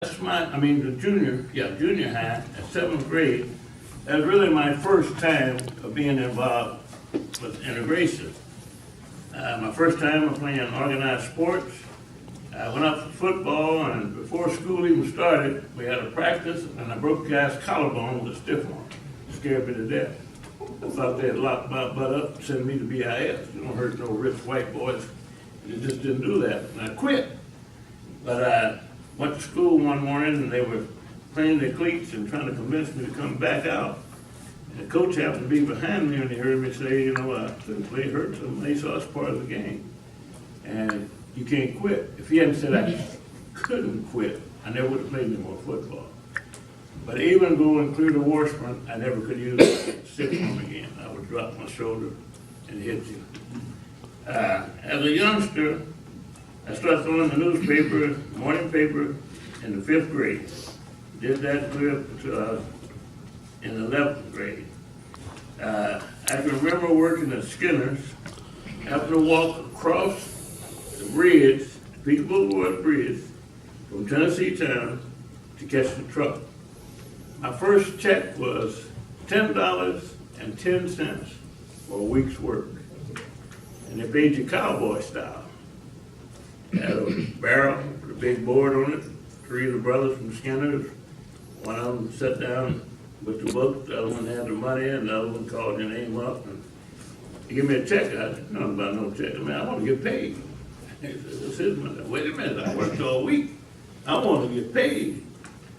The junior high, at seventh grade, that was really my first time of being involved with integration. My first time of playing organized sports. I went out for football, and before school even started, we had a practice, and I broke the guy's collarbone with a stiff one. Scared me to death. I thought they had locked my butt up and sent me to BIS. You don't hurt no rich white boys. They just didn't do that, and I quit. But I went to school one morning, and they were cleaning their cleats and trying to convince me to come back out. And the coach happened to be behind me, and he heard me say, I couldn't play hurt somebody, so it's part of the game. And you can't quit. If he hadn't said I couldn't quit, I never would have played any more football. But even going through the war sprint, I never could use the sixth arm again. I would drop my shoulder and hit you. As a youngster, I started throwing the newspaper, morning paper, in the 5th grade. Did that clear up until I was in the 11th grade. I can remember working at Skinner's, having to walk across the bridge, the Topeka Boulevard Bridge, from Tennessee Town to catch the truck. My first check was $10.10 for a week's work. And they paid you cowboy style. Had a barrel with a big board on it, 3 of the brothers from Skinner's. One of them sat down with the book, the other one had the money, and the other one called your name up. And he gave me a check. I said, nothing about no check. I want to get paid. He said, this is money. Wait a minute, I worked all week. I want to get paid.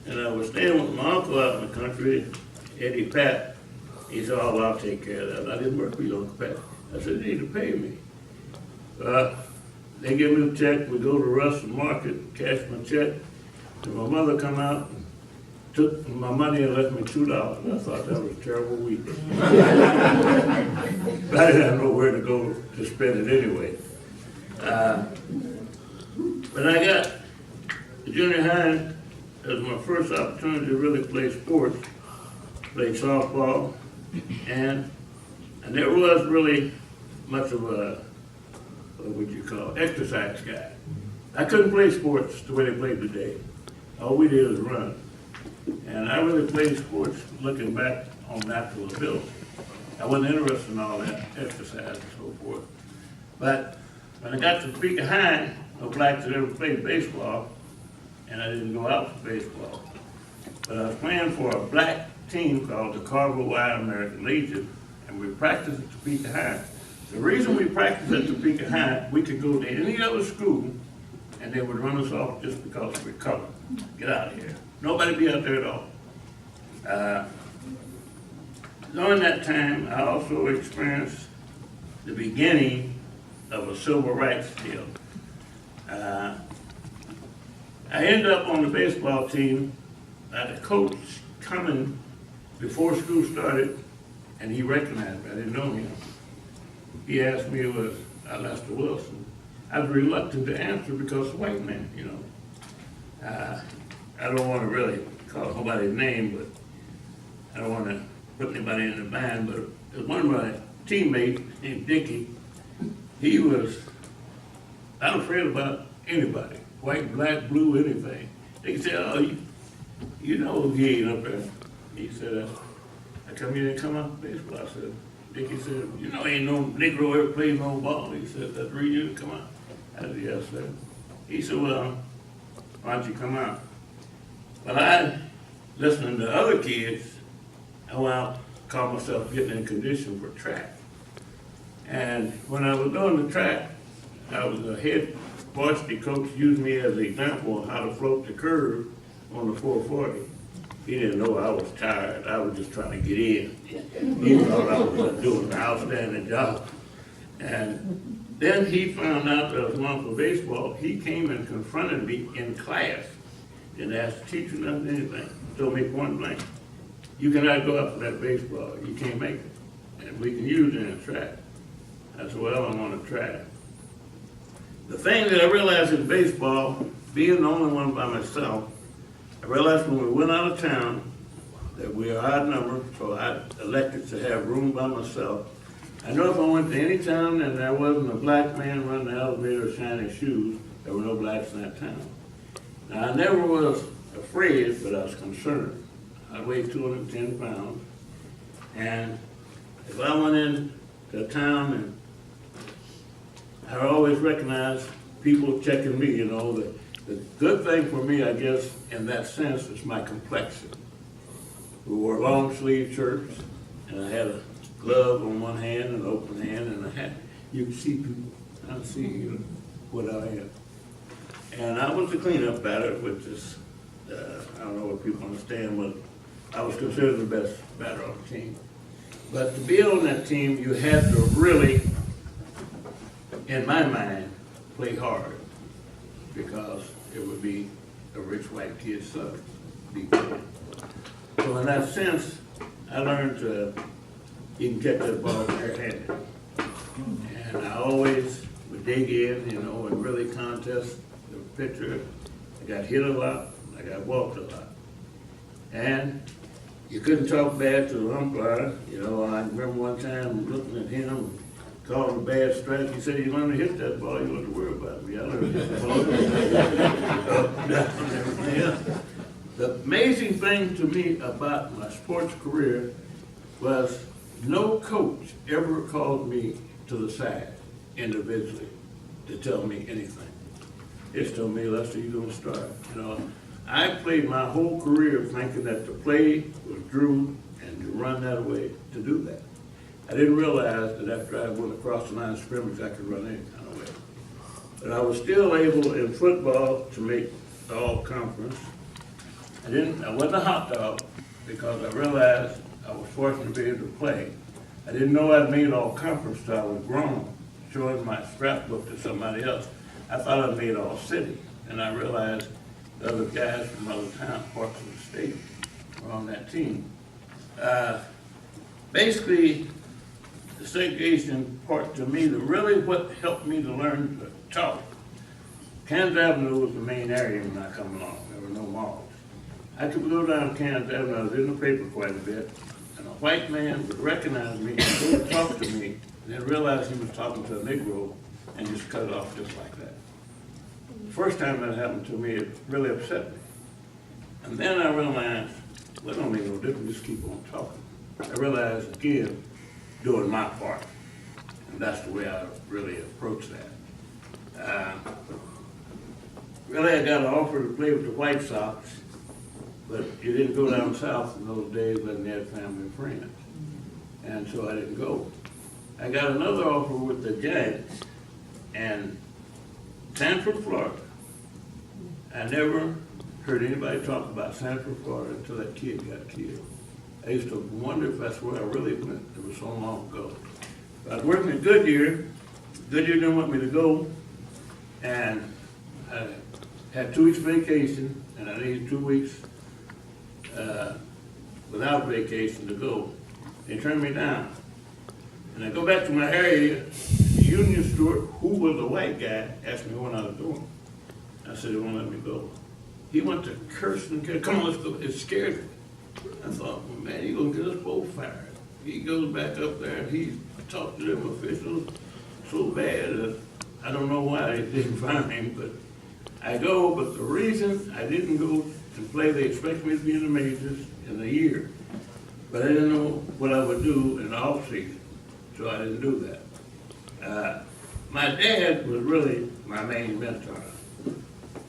And I was staying with my uncle out in the country, Eddie Pat. He said, oh, well, I'll take care of that. I didn't work for you, Uncle Pat. I said, you need to pay me. They give me the check, we go to Russell Market, cash my check, and my mother come out and took my money and left me $2. I thought that was a terrible week. But I didn't have nowhere to go to spend it anyway. When I got to junior high, it was my first opportunity to really play sports. Played softball, and I never was really much of a, exercise guy. I couldn't play sports the way they play today. All we did was run. And I really played sports looking back on natural ability. I wasn't interested in all that exercise and so forth. But when I got to Topeka High, no blacks had ever played baseball, and I didn't go out for baseball. But I was playing for a black team called the Carver White American Legion, and we practiced at Topeka High. The reason we practiced at Topeka High, we could go to any other school and they would run us off just because we're colored. Get out of here. Nobody be out there at all. During that time, I also experienced the beginning of a civil rights deal. I ended up on the baseball team by the coach coming before school started, and he recognized me. I didn't know him. He asked me, was I Lester Wilson? I was reluctant to answer because white men, I don't want to really call somebody's name, but I don't want to put anybody in the bind, but it was one of my teammates named Dickie. He was not afraid about anybody, white, black, blue, anything. They said, oh, you know he ain't up there. He said, I come here and come out baseball. I said, Dickie said, ain't no Negro ever played no ball. He said, that's the reason you come out. I said, yes, sir. He said, well, why don't you come out? Well, listening to other kids, I went out, called myself getting in condition for track. And when I was doing the track, I was a head varsity coach, used me as an example of how to float the curve on the 440. He didn't know I was tired. I was just trying to get in. He thought I was doing an outstanding job. And then he found out that I was going for baseball. He came and confronted me in class. Didn't ask the teacher nothing, anything. Told me point blank, you cannot go out for that baseball. You can't make it. And we can use it in a track. I said, well, I'm on a track. The thing that I realized in baseball, being the only one by myself, I realized when we went out of town that we are odd number, so I elected to have room by myself. I know if I went to any town and there wasn't a black man running the elevator shining shoes, there were no blacks in that town. Now, I never was afraid, but I was concerned. I weighed 210 pounds, and if I went into a town, and I always recognized people checking me, you know. The good thing for me, I guess, in that sense, is my complexion. We wore long sleeve shirts, and I had a glove on one hand and an open hand and a hat. You could see people. I could see what I am. And I was the cleanup batter, which is, I don't know if people understand, but I was considered the best batter on the team. But to be on that team, you had to really, in my mind, play hard, because it would be a rich white kid's son. So in that sense, I learned to even catch that ball barehanded. And I always would dig in, you know, and really contest the pitcher. I got hit a lot, I got walked a lot. And you couldn't talk bad to the umpire. You know, I remember one time looking at him, called a bad strike. He said, "You learn to hit that ball, you don't have to worry about me." I learned to hit the ball. Up, down, and everything else. The amazing thing to me about my sports career was no coach ever called me to the side individually to tell me anything. It's told me, "Lester, you're gonna start." You know, I played my whole career thinking that the play was Drew and to run that way to do that. I didn't realize that after I went across the line of scrimmage, I could run any kind of way. But I was still able in football to make the all-conference. I wasn't a hot dog because I realized I was fortunate to be able to play. I didn't know I'd made all-conference till I was grown, showing my scrapbook to somebody else. I thought I'd made all-city, and I realized the other guys from other towns, parts of the state, were on that team. Basically, the segregation part to me, really what helped me to learn to talk. Kansas Avenue was the main area when I come along. There were no malls. I could go down Kansas Avenue, I was in the paper quite a bit, and a white man would recognize me and go to talk to me, and then realize he was talking to a Negro, and just cut it off just like that. The first time that happened to me, it really upset me. And then I realized, well, it don't make no difference, just keep on talking. I realized, again, doing my part. And that's the way I really approach that. Really, I got an offer to play with the White Sox, but you didn't go down south in those days when you had family and friends. And so I didn't go. I got another offer with the Giants and Sanford, Florida. I never heard anybody talk about Sanford, Florida until that kid got killed. I used to wonder if that's where I really went. It was so long ago. I was working at Goodyear. Goodyear didn't want me to go, and I had 2 weeks vacation, and I needed 2 weeks without vacation to go. They turned me down. And I go back to my area, the union steward, who was a white guy, asked me what I was doing. I said, "They won't let me go." He went to curse and curse. "Come on, let's go." It scared me. I thought, well, man, he's gonna get us both fired. He goes back up there and he talked to them officials so bad that I don't know why they didn't fire him, but I go. But the reason I didn't go and play, they expected me to be in the majors in a year, but I didn't know what I would do in the off season, so I didn't do that. My dad was really my main mentor.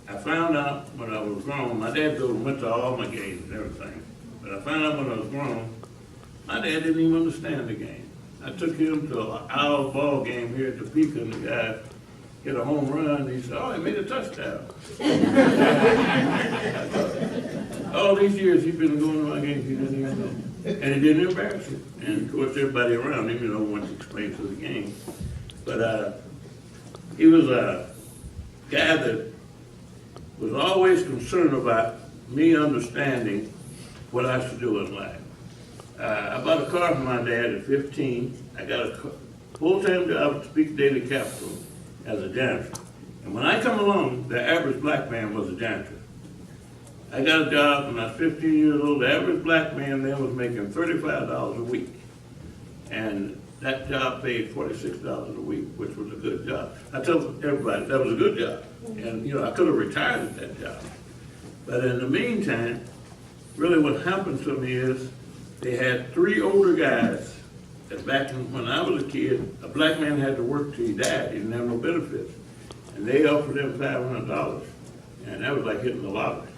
I found out when I was grown, my dad went to all my games and everything, but I found out when I was grown, my dad didn't even understand the game. I took him to an hour ball game here at Topeka, and the guy hit a home run, and he said, "Oh, he made a touchdown." All these years he's been going to my games, he didn't even know. And it didn't embarrass him. And of course, everybody around him, you know, wanted to explain to the game. But he was a guy that was always concerned about me understanding what I should do in life. I bought a car from my dad at 15. I got a full-time job at Topeka Daily Capital as a janitor. And when I come along, the average black man was a janitor. I got a job when I was 15 years old. The average black man then was making $35 a week. And that job paid $46 a week, which was a good job. I tell everybody that was a good job. And, you know, I could have retired at that job. But in the meantime, really what happened to me is they had 3 older guys that back when I was a kid, a black man had to work till he died. He didn't have no benefits. And they offered him $500. And that was like hitting the lottery.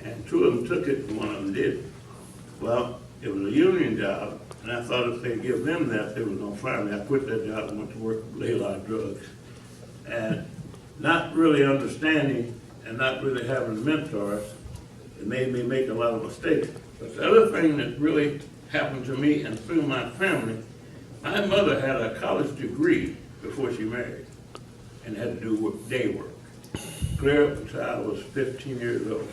And 2 of them took it and 1 of them didn't. Well, it was a union job, and I thought if they'd give them that, they was gonna fire me. I quit that job and went to work with a lot of drugs. And not really understanding and not really having mentors, it made me make a lot of mistakes. But the other thing that really happened to me and through my family, my mother had a college degree before she married and had to do day work. Clear up until I was 15 years old.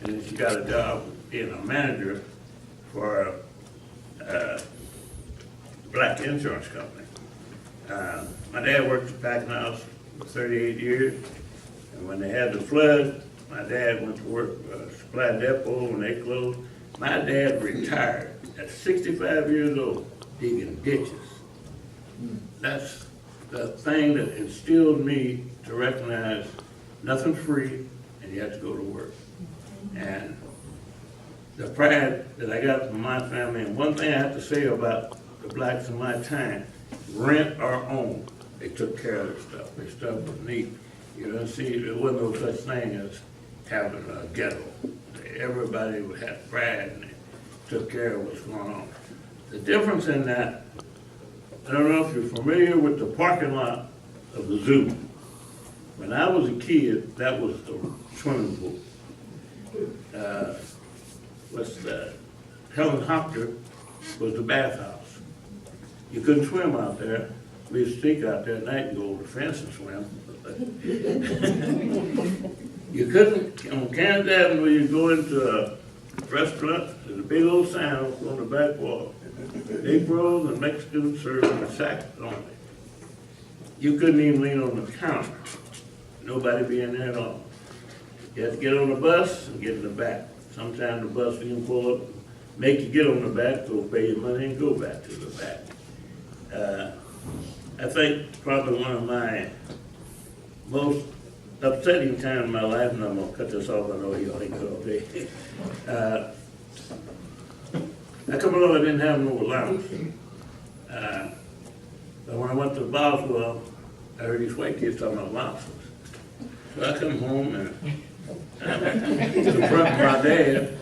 And then she got a job being a manager for a black insurance company. My dad worked at Packing House for 38 years. And when they had the flood, my dad went to work Supply Depot when they closed. My dad retired at 65 years old digging ditches. That's the thing that instilled me to recognize nothing's free and you have to go to work. And the pride that I got from my family, and one thing I have to say about the blacks in my time, rent or own, they took care of their stuff. Their stuff was neat. You don't see, there wasn't no such thing as having a ghetto. Everybody had pride and they took care of what's going on. The difference in that, I don't know if you're familiar with the parking lot of the zoo. When I was a kid, that was the swimming pool. Helen Hopter was the bathhouse. You couldn't swim out there. We used to sneak out there at night and go over the fence and swim. You couldn't, on Kansas Avenue, you go into a restaurant, there's a big old sign on the back wall. Negroes and Mexicans serving a sack only. You couldn't even lean on the counter. Nobody be in there at all. You had to get on the bus and get in the back. Sometimes the bus would even pull up, make you get on the back, go pay your money and go back to the back. I think probably one of my most upsetting times in my life, and I'm gonna cut this off, I know y'all ain't good all day. I come along, I didn't have no allowance. But when I went to Boswell, I heard these white kids talking about allowances. So I come home and confront my dad.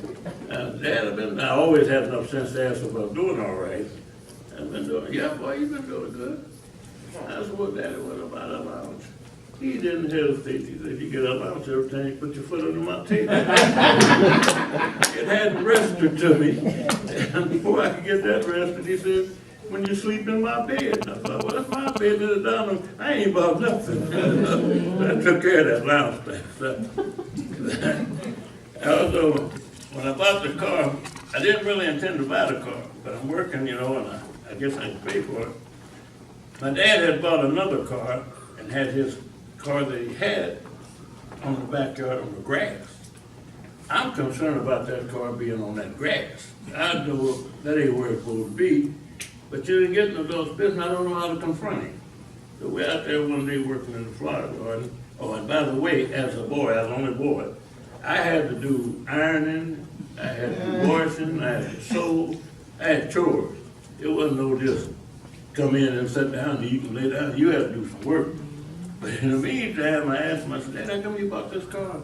Dad, I always had enough sense to ask if I was doing all right. I've been doing, yeah, boy, you've been doing good. I said, well, Daddy, what about allowance? He didn't hesitate. He said, you get allowance every time you put your foot under my table. It hadn't registered to me. And before I could get that registered, he said, when you sleep in my bed. And I thought, well, that's my bed, and down. I ain't bought nothing. I took care of that allowance thing. Also, when I bought the car, I didn't really intend to buy the car, but I'm working, you know, and I guess I can pay for it. My dad had bought another car and had his car that he had on the backyard on the grass. I'm concerned about that car being on that grass. I know that ain't where it's supposed to be, but you didn't get in adult's business. I don't know how to confront him. So we're out there one day working in the flower garden. Oh, and by the way, as a boy, I was the only boy, I had to do ironing, I had to do washing, I had to sew, I had chores. It wasn't no just come in and sit down and you can lay down. You had to do some work. But in the meantime, I asked him, I said, Dad, how come you bought this car?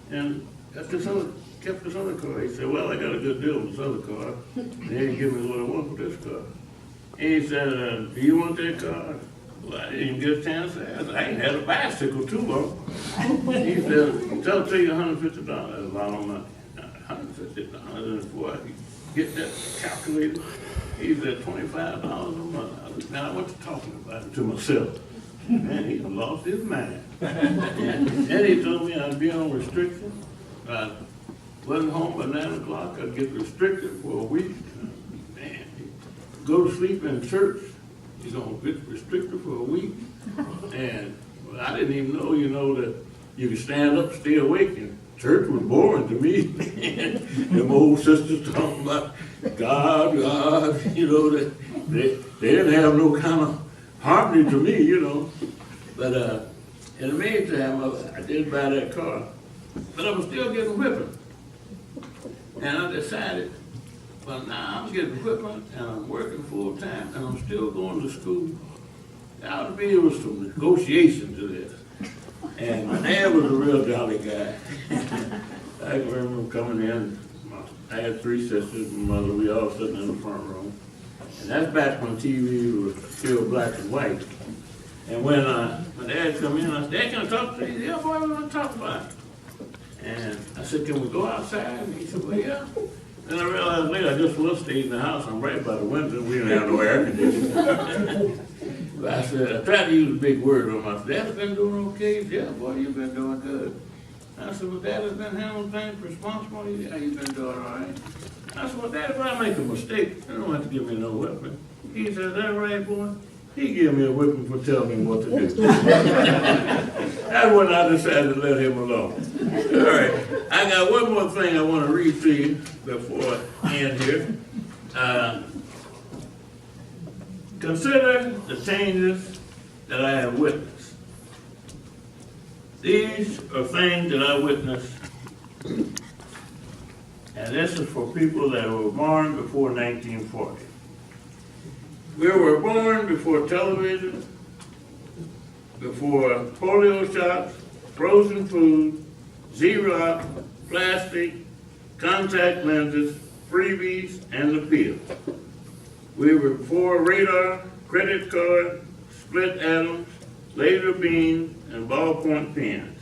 And kept this other car. He said, well, I got a good deal with this other car. And he didn't give me what I want for this car. And he said, do you want that car? Well, I didn't even get a chance to ask. I ain't had a bicycle too long. He said, tell you $150. That's a lot of money. $150 before I could get that calculated. He said $25 a month. Now I wasn't talking about it to myself. Man, he lost his mind. And then he told me I'd be on restriction. I wasn't home by 9 o'clock. I'd get restricted for a week. Man, go to sleep in church. You're going to get restricted for a week. And well, I didn't even know, you know, that you could stand up, stay awake. And church was boring to me. Them old sisters talking about God, you know, they didn't have no kind of harmony to me, you know. But in the meantime, I did buy that car. but I was still getting whipping. And I decided, well, now I'm getting whipping and I'm working full time and I'm still going to school. There ought to be some negotiation to this. And my dad was a real jolly guy. I can remember coming in, I had 3 sisters and mother, we all sitting in the front room. And that's back when TV was still black and white. And when my dad come in, I said, Dad, can I talk to you? Yeah, boy, we want to talk about it. And I said, can we go outside? And he said, well, yeah. Then I realized later, I just was staying in the house. I'm right by the window. We didn't have no air conditioning. But I said, I tried to use a big word on my Dad's been doing okay? Yeah, boy, you've been doing good. I said, well, Dad has been handling things responsibly. Yeah, you've been doing all right. I said, well, Dad, if I make a mistake, you don't have to give me no whipping. He said, is that right, boy? He gave me a whipping for telling me what to do. That's when I decided to let him alone. All right, I got one more thing I want to read to you before I end here. Consider the changes that I have witnessed. These are things that I witnessed, and this is for people that were born before 1940. We were born before television, before polio shots, frozen food, Xerox, plastic, contact lenses, freebies, and the pill. We were before radar, credit card, split atoms, laser beams, and ballpoint pens.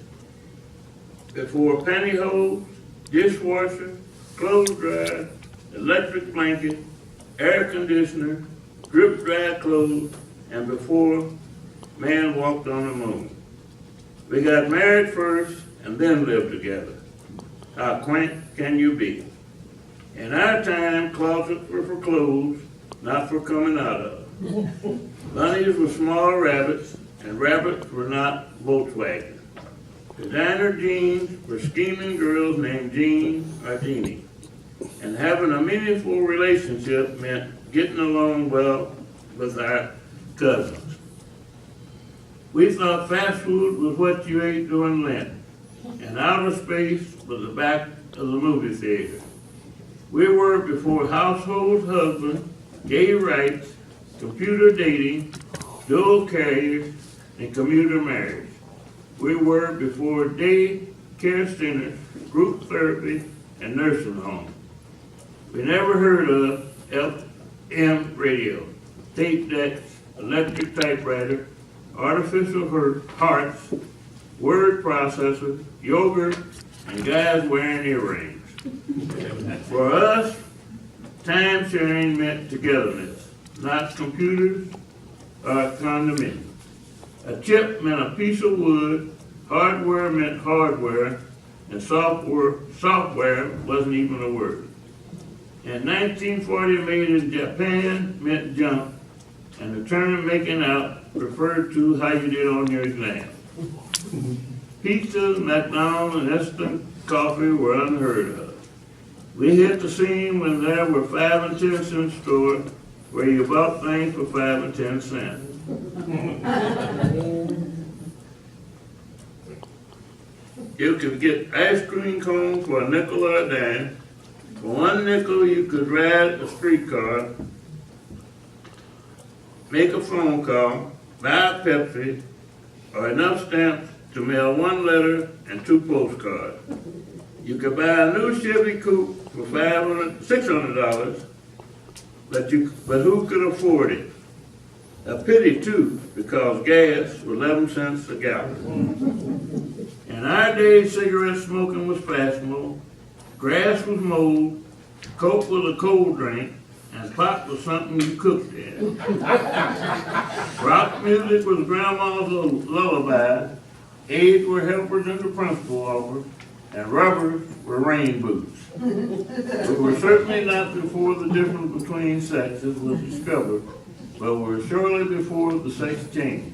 Before pantyhose, dishwasher, clothes dryer, electric blanket, air conditioner, drip dry clothes, and before man walked on the moon. We got married first and then lived together. How quaint can you be? In our time, closets were for clothes, not for coming out of. Bunnies were small rabbits, and rabbits were not Volkswagen. Designer jeans were scheming girls named Jean or Jeannie. And having a meaningful relationship meant getting along well with our cousins. We thought fast food was what you ate during Lent, and outer space was the back of the movie theater. We were before household husbands, gay rights, computer dating, dual carriers, and commuter marriage. We were before day care centers, group therapy, and nursing homes. We never heard of FM radio, tape decks, electric typewriter, artificial hearts, word processors, yogurt, and guys wearing earrings. For us, time sharing meant togetherness, not computers or condominiums. A chip meant a piece of wood, hardware meant hardware, and software wasn't even a word. In 1940, made in Japan meant junk, and the term making out referred to how you did on your exam. Pizza, McDonald's, and instant coffee were unheard of. We hit the scene when there were 5 and 10 cent stores where you bought things for 5 and 10 cents. You could get ice cream cones for a nickel or a dime. For 1 nickel, you could ride a streetcar, make a phone call, buy a Pepsi, or enough stamps to mail 1 letter and 2 postcards. You could buy a new Chevy Coupe for $600, but who could afford it? A pity too, because gas was 11 cents a gallon. In our day, cigarette smoking was fashionable, grass was mowed, Coke was a cold drink, and pot was something you cooked in. Rock music was grandma's lullaby, aides were helpers in the principal office, and rubbers were rain boots. We were certainly not before the difference between sexes was discovered, but we were surely before the sex change.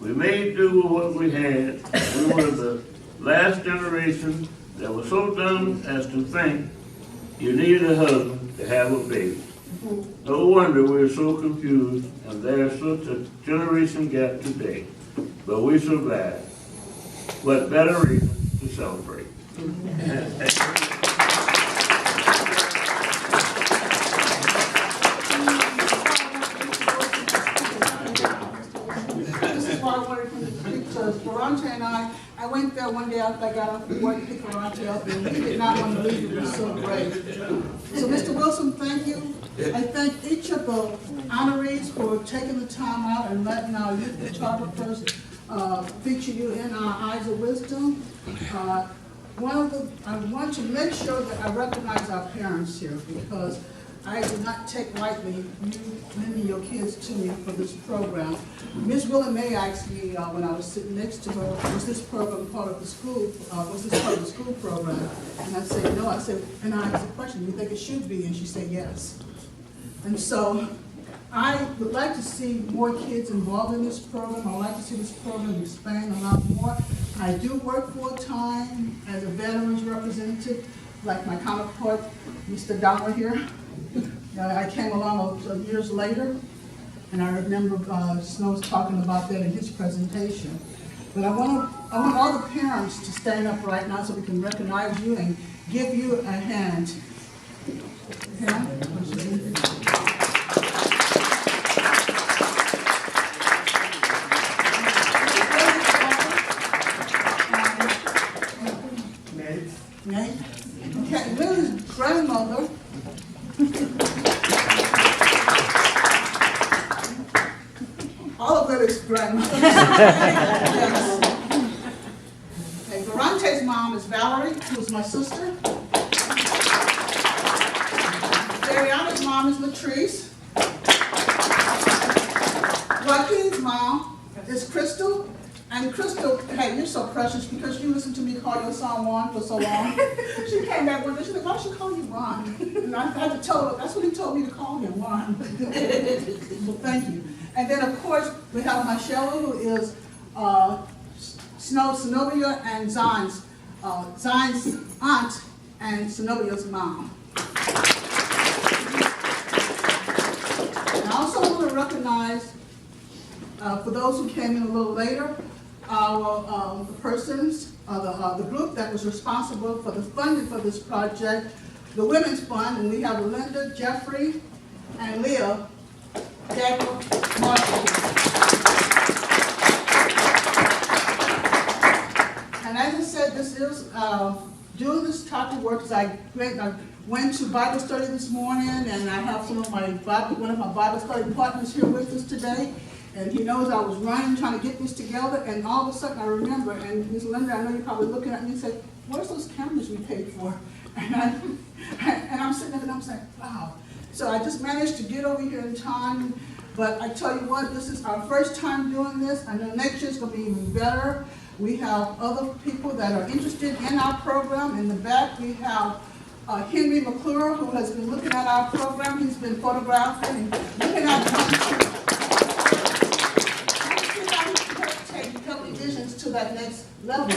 We made do with what we had. We were the last generation that was so dumb as to think you needed a husband to have a baby. No wonder we're so confused, and there's such a generation gap today. But we survived. What better reason to celebrate? This is why I wanted him to speak, because Ferrante and I went there one day after I got off the work to pick Ferrante up, and we did not want to leave. It was so great. So, Mr. Wilson, thank you. I thank each of the honorees for taking the time out and letting our youth photographers feature you in our Eyes of Wisdom. I want to make sure that I recognize our parents here, because I do not take lightly you lending your kids to me for this program. Ms. Willie Mae asked me when I was sitting next to her, was this program part of the school, was this part of the school program? And I said, no. I said, and I asked the question, do you think it should be? And she said, yes. And so I would like to see more kids involved in this program. I would like to see this program expand a lot more. I do work full-time as a veterans representative, like my counterpart, Mr. Dollar here. I came along years later, and I remember Snow's talking about that in his presentation. But I want all the parents to stand up right now so we can recognize you and give you a hand. Okay? Nay? Okay, Lily's grandmother. All of Lily's grandmother. Yes. Okay, Verante's mom is Valerie, who's my sister. Ariana's mom is Latrice. Joaquin's mom is Crystal. And Crystal, hey, you're so precious because you listened to me call your son Juan for so long. She came back one day, she said, why should she call you Juan? And I had to tell her, that's what he told me to call him, Juan. Well, thank you. And then, of course, we have Michelle, who is Zenobia and Zion's aunt and Zenobia's mom. And I also want to recognize, for those who came in a little later, our persons, the group that was responsible for the funding for this project, the Women's Fund, and we have Linda, Jeffrey, and Leah, Gabriel, Marshall. And as I said, this is doing this type of work. I went to Bible study this morning, and I have one of my Bible study partners here with us today. And he knows I was running, trying to get this together, and all of a sudden I remember, and Ms. Linda, I know you're probably looking at me and say, where's those cameras we paid for? And I'm sitting there and I'm saying, wow. So I just managed to get over here in time, but I tell you what, this is our first time doing this. I know next year's going to be even better. We have other people that are interested in our program. In the back, we have Henry McClure, who has been looking at our program. He's been photographing and looking at to that next level,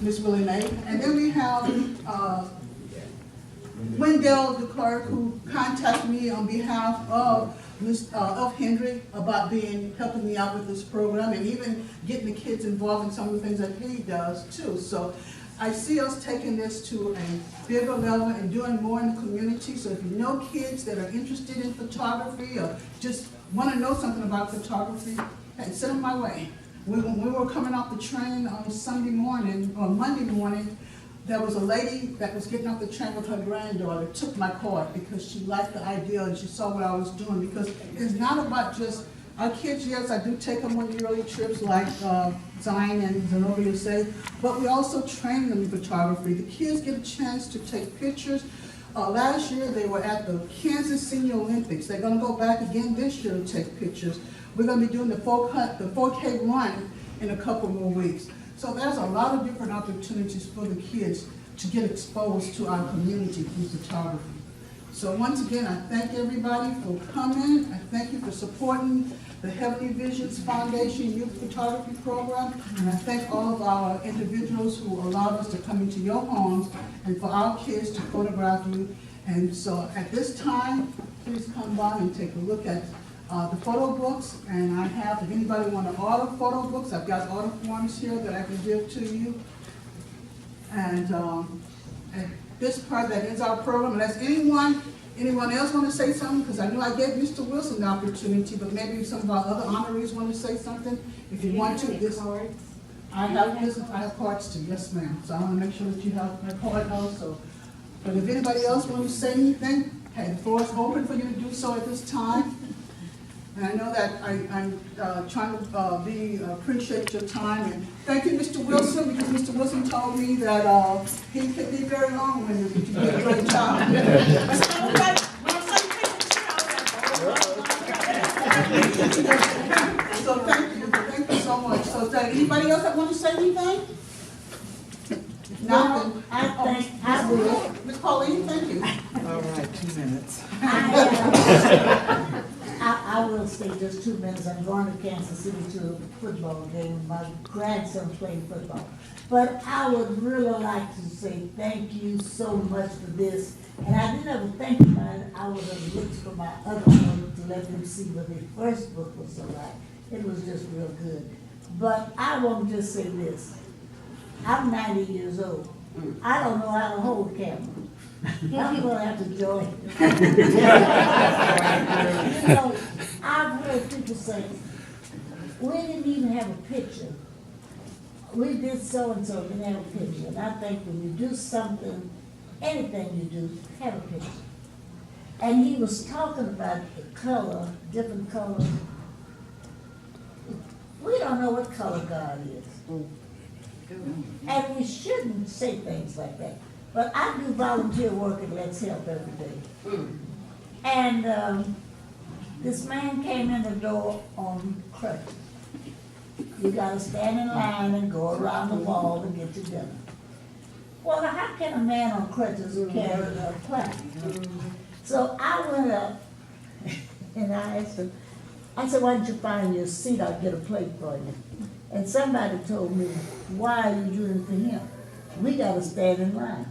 Ms. Willie Mae. And then we have Wendell DeClerc, who contacted me on behalf of Henry about helping me out with this program and even getting the kids involved in some of the things that he does too. So I see us taking this to a bigger level and doing more in the community. So if you know kids that are interested in photography or just want to know something about photography, hey, send them my way. When we were coming off the train on Sunday morning, or Monday morning, there was a lady that was getting off the train with her granddaughter, took my card because she liked the idea and she saw what I was doing. Because it's not about just our kids. Yes, I do take them on yearly trips like Zion and Zenobia say, but we also train them in photography. The kids get a chance to take pictures. Last year they were at the Kansas Senior Olympics. They're going to go back again this year to take pictures. We're going to be doing the 4K run in a couple more weeks. So there's a lot of different opportunities for the kids to get exposed to our community through photography. So once again, I thank everybody for coming. I thank you for supporting the Heavenly Visions Foundation Youth Photography Program. And I thank all of our individuals who allowed us to come into your homes and for our kids to photograph you. And so at this time, please come by and take a look at the photo books, and I have, if anybody want to order photo books, I've got order forms here that I can give to you. And at this part, that ends our program. Unless anyone else want to say something? Because I know I gave Mr. Wilson the opportunity, but maybe some of our other honorees want to say something. If you want to, I have cards too, yes ma'am. So I want to make sure that you have my card also. But if anybody else wants to say anything, hey, the floor is open for you to do so at this time. And I know that I'm trying to appreciate your time. And thank you, Mr. Wilson, because Mr. Wilson told me that he could be very long-winded, but you did a great job. So thank you so much. So is there anybody else that want to say anything? If not, then I think I will. Ms. Pauline, thank you. All right, 2 minutes. I will stay just 2 minutes. I'm going to Kansas City to a football game. My grandson playing football. But I would really like to say thank you so much for this. And I didn't ever think about it. I would have looked for my other one to let them see what the first book was like. It was just real good. But I want to just say this. I'm 90 years old. I don't know how to hold a camera. I'm going to have to join. You know, I've heard people say, we didn't even have a picture. We did so-and-so, didn't have a picture. And I think when you do something, anything you do, have a picture. And he was talking about the color, different colors. We don't know what color God is. And we shouldn't say things like that. But I do volunteer work at Let's Help every day. And this man came in the door on crutches. You gotta stand in line and go around the wall and get your dinner. Well, how can a man on crutches carry a plaque? So I went up and I asked him, I said, why don't you find your seat? I'll get a plate for you. And somebody told me, why are you doing it for him? We gotta stand in line.